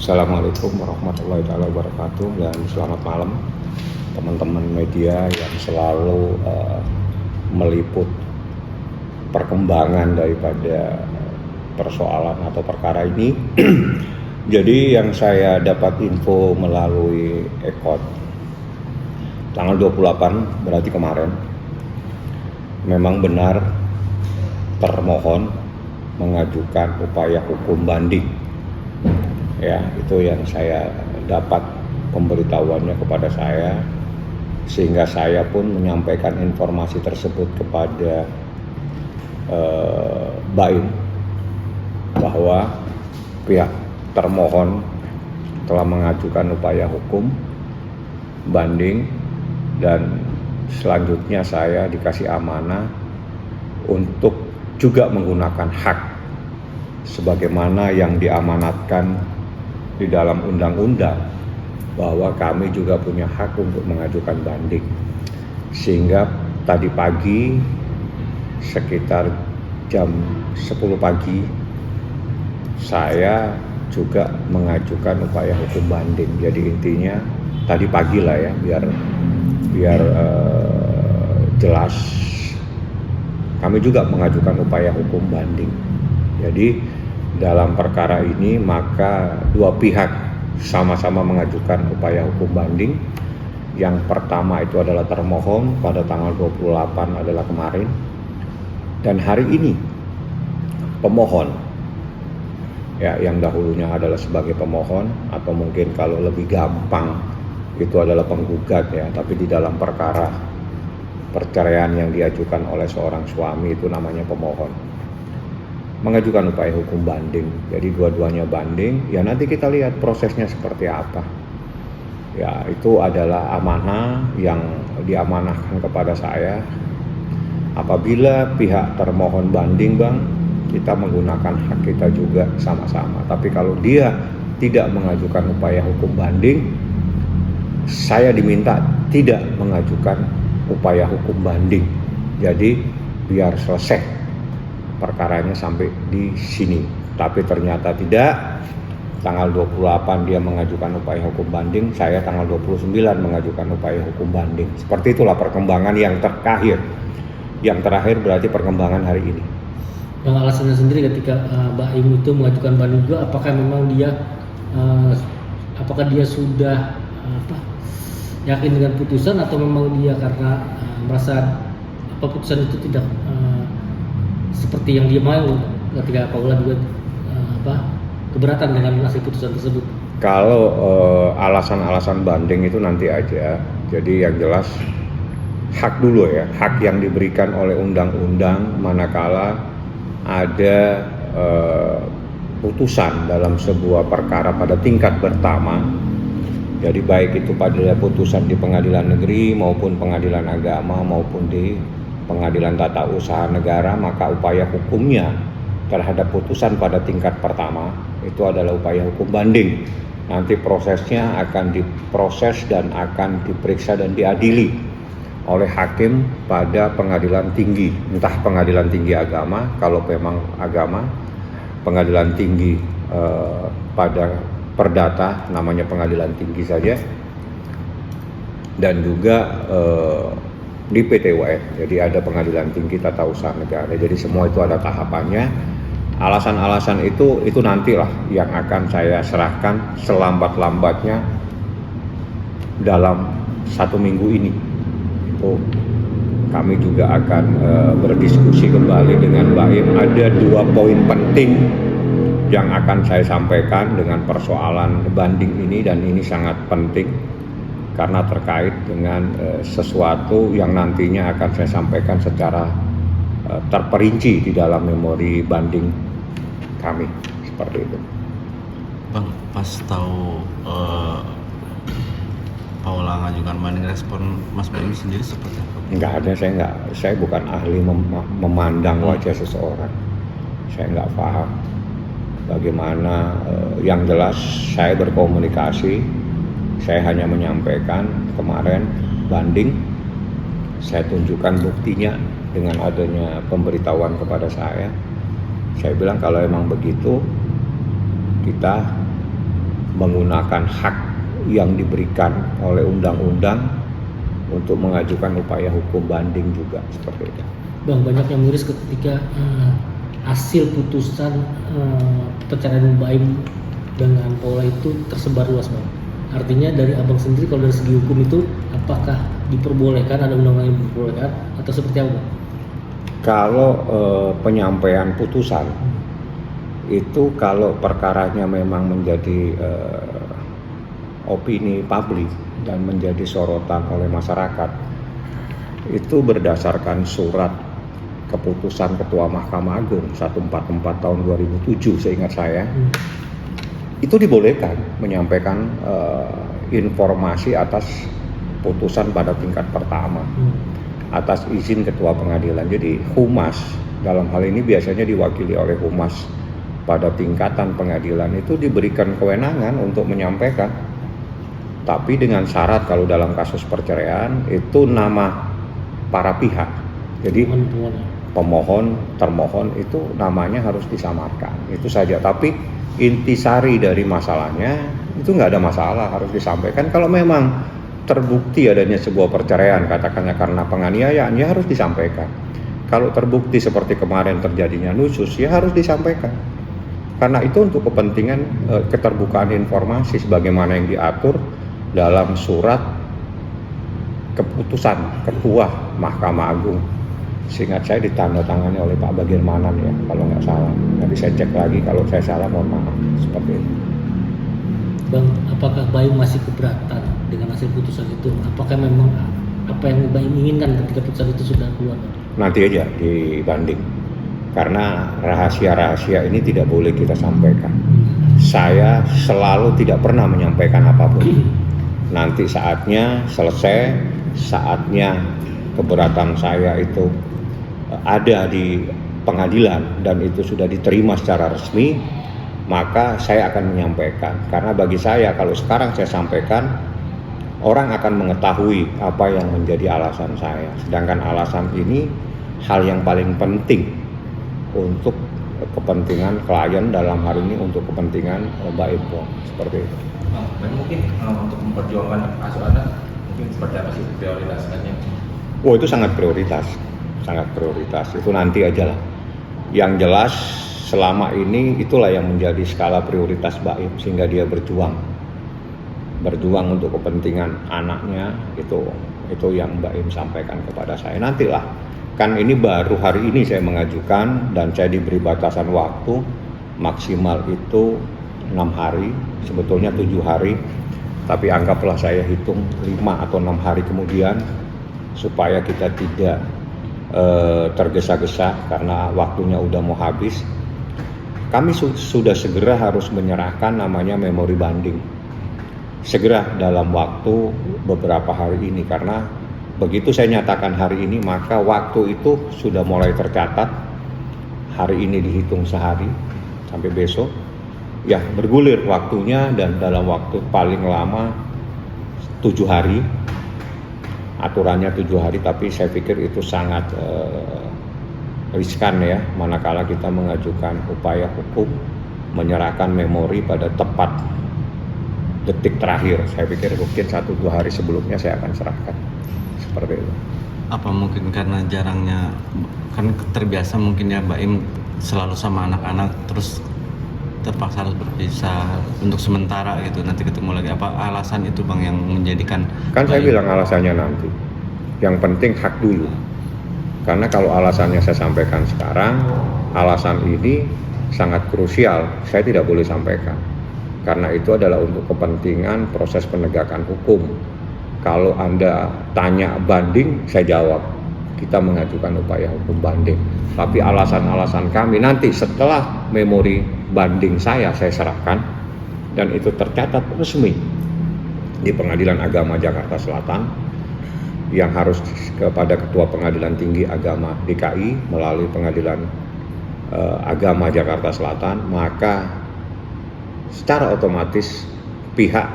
Assalamualaikum warahmatullahi wabarakatuh dan selamat malam teman-teman media yang selalu meliput perkembangan daripada persoalan atau perkara ini. Jadi yang saya dapat info melalui Ekot tanggal 28 berarti kemarin, memang benar termohon mengajukan upaya hukum banding. Ya, itu yang saya dapat pemberitahuannya kepada saya, sehingga saya pun menyampaikan informasi tersebut kepada Baim bahwa pihak termohon telah mengajukan upaya hukum banding dan selanjutnya saya dikasih amanah untuk juga menggunakan hak sebagaimana yang diamanatkan di dalam undang-undang bahwa kami juga punya hak untuk mengajukan banding. Sehingga tadi pagi sekitar jam 10 pagi saya juga mengajukan upaya hukum banding. Jadi intinya tadi pagi lah ya, biar jelas, kami juga mengajukan upaya hukum banding. Jadi dalam perkara ini maka dua pihak sama-sama mengajukan upaya hukum banding. Yang pertama itu adalah termohon pada tanggal 28 adalah kemarin, dan hari ini pemohon ya, yang dahulunya adalah sebagai pemohon atau mungkin kalau lebih gampang itu adalah penggugat ya, tapi di dalam perkara perceraian yang diajukan oleh seorang suami itu namanya pemohon, mengajukan upaya hukum banding. Jadi dua-duanya banding, ya nanti kita lihat prosesnya seperti apa. Ya, itu adalah amanah yang diamanahkan kepada saya. Apabila pihak termohon banding, Bang, kita menggunakan hak kita juga sama-sama. Tapi kalau dia tidak mengajukan upaya hukum banding, saya diminta tidak mengajukan upaya hukum banding. Jadi biar selesai perkaranya sampai di sini. Tapi ternyata tidak. Tanggal 28 dia mengajukan upaya hukum banding, saya tanggal 29 mengajukan upaya hukum banding. Seperti itulah perkembangan yang terakhir. Yang terakhir berarti perkembangan hari ini. Yang alasannya sendiri ketika Baim itu mengajukan banding juga, apakah memang dia sudah yakin dengan putusan, atau memang dia karena merasa putusan itu tidak seperti yang dia mau, ketika Paula juga keberatan dengan hasil putusan tersebut? Kalau alasan-alasan banding itu nanti aja. Jadi yang jelas hak dulu ya, hak yang diberikan oleh undang-undang manakala ada putusan dalam sebuah perkara pada tingkat pertama. Jadi baik itu pada putusan di pengadilan negeri maupun pengadilan agama maupun di pengadilan tata usaha negara, maka upaya hukumnya terhadap putusan pada tingkat pertama itu adalah upaya hukum banding. Nanti prosesnya akan diproses dan akan diperiksa dan diadili oleh hakim pada pengadilan tinggi, entah pengadilan tinggi agama kalau memang agama, pengadilan tinggi pada perdata namanya pengadilan tinggi saja, dan juga di PT-UN, jadi ada pengadilan tinggi tata usaha negara. Jadi semua itu ada tahapannya. Alasan-alasan itu nantilah yang akan saya serahkan selambat-lambatnya dalam 1 minggu ini. Itu kami juga akan berdiskusi kembali dengan Baim. Ada 2 poin penting yang akan saya sampaikan dengan persoalan banding ini, dan ini sangat penting karena terkait dengan sesuatu yang nantinya akan saya sampaikan secara terperinci di dalam memori banding kami, seperti itu. Bang, pas tahu Paula ngajukan banding, respon Mas Baim sendiri seperti apa? Enggak ada, saya bukan ahli memandang wajah seseorang. Saya nggak paham bagaimana. Yang jelas saya berkomunikasi, saya hanya menyampaikan kemarin banding, saya tunjukkan buktinya dengan adanya pemberitahuan kepada saya. Saya bilang kalau emang begitu kita menggunakan hak yang diberikan oleh undang-undang untuk mengajukan upaya hukum banding juga seperti itu. Bang, banyak yang miris ketika hasil putusan perceraian Baim dengan Paula itu tersebar luas, Bang. Artinya dari abang sendiri kalau dari segi hukum itu apakah diperbolehkan, ada undang-undang yang diperbolehkan atau seperti apa, Bang? Kalau penyampaian putusan itu kalau perkaranya memang menjadi opini publik dan menjadi sorotan oleh masyarakat, itu berdasarkan surat keputusan Ketua Mahkamah Agung 144 tahun 2007 seingat saya, itu dibolehkan menyampaikan informasi atas putusan pada tingkat pertama atas izin Ketua Pengadilan. Jadi Humas dalam hal ini biasanya diwakili oleh Humas pada tingkatan pengadilan itu diberikan kewenangan untuk menyampaikan, tapi dengan syarat kalau dalam kasus perceraian itu nama para pihak. Jadi pemohon, termohon itu namanya harus disamarkan, itu saja. Tapi intisari dari masalahnya itu nggak ada masalah, harus disampaikan. Kalau memang terbukti adanya sebuah perceraian, katakannya karena penganiayaan, ya harus disampaikan. Kalau terbukti seperti kemarin terjadinya nusus, ya harus disampaikan. Karena itu untuk kepentingan keterbukaan informasi sebagaimana yang diatur dalam surat keputusan Ketua Mahkamah Agung. Seingat saya ditandatangani oleh Pak Bagirmanan ya, kalau nggak salah. Nanti saya cek lagi, kalau saya salah mohon maaf. Seperti itu. Bang, apakah Baim masih keberatan dengan hasil putusan itu? Apakah memang apa yang Baim inginkan ketika putusan itu sudah keluar, Bang? Nanti aja dibanding. Karena rahasia-rahasia ini tidak boleh kita sampaikan. Saya selalu tidak pernah menyampaikan apapun. Nanti saatnya selesai, saatnya keberatan saya itu ada di pengadilan dan itu sudah diterima secara resmi, maka saya akan menyampaikan. Karena bagi saya kalau sekarang saya sampaikan, orang akan mengetahui apa yang menjadi alasan saya. Sedangkan alasan ini hal yang paling penting untuk kepentingan klien, dalam hari ini untuk kepentingan Baim Pong, seperti itu. Mungkin untuk memperjuangkan kasus Anda mungkin seperti apa sih prioritasnya? Oh, itu sangat prioritas, sangat prioritas. Itu nanti aja lah. Yang jelas selama ini itulah yang menjadi skala prioritas Baim, sehingga dia berjuang untuk kepentingan anaknya. Itu yang Baim sampaikan kepada saya. Nantilah, kan ini baru hari ini saya mengajukan dan saya diberi batasan waktu maksimal itu 6 hari, sebetulnya 7 hari, tapi anggaplah saya hitung 5 atau 6 hari kemudian supaya kita tidak tergesa-gesa karena waktunya udah mau habis. Kami sudah segera harus menyerahkan namanya memori banding segera dalam waktu beberapa hari ini, karena begitu saya nyatakan hari ini maka waktu itu sudah mulai tercatat. Hari ini dihitung sehari sampai besok ya bergulir waktunya, dan dalam waktu paling lama 7 hari. Aturannya 7 hari, tapi saya pikir itu sangat riskan ya, manakala kita mengajukan upaya hukum menyerahkan memori pada tepat detik terakhir. Saya pikir mungkin 1-2 hari sebelumnya saya akan serahkan. Seperti itu. Apa mungkin karena jarangnya, kan terbiasa mungkin ya Baim selalu sama anak-anak, terus terpaksa harus berpisah untuk sementara gitu, nanti ketemu lagi. Apa alasan itu Bang yang menjadikan? Kan saya bilang alasannya nanti. Yang penting hak dulu. Karena kalau alasannya saya sampaikan sekarang, alasan ini sangat krusial, saya tidak boleh sampaikan. Karena itu adalah untuk kepentingan proses penegakan hukum. Kalau Anda tanya banding, saya jawab, kita mengajukan upaya hukum banding. Tapi alasan-alasan kami nanti setelah memori banding saya serahkan, dan itu tercatat resmi di Pengadilan Agama Jakarta Selatan, yang harus kepada Ketua Pengadilan Tinggi Agama DKI melalui Pengadilan Agama Jakarta Selatan, maka secara otomatis pihak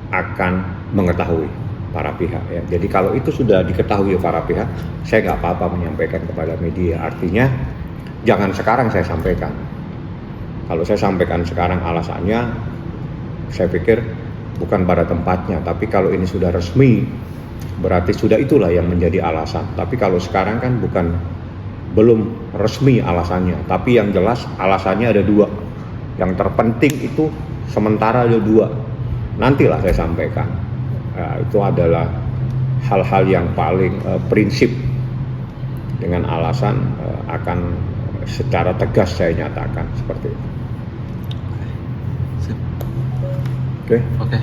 akan mengetahui, para pihak ya. Jadi kalau itu sudah diketahui para pihak, saya nggak apa-apa menyampaikan kepada media. Artinya jangan sekarang saya sampaikan. Kalau saya sampaikan sekarang alasannya saya pikir bukan pada tempatnya. Tapi kalau ini sudah resmi, berarti sudah itulah yang menjadi alasan. Tapi kalau sekarang kan belum resmi alasannya, tapi yang jelas alasannya ada dua. Yang terpenting itu sementara ada dua. Nantilah saya sampaikan. Itu adalah hal-hal yang paling prinsip, dengan alasan akan secara tegas saya nyatakan seperti itu. Sip. Oke. Oke.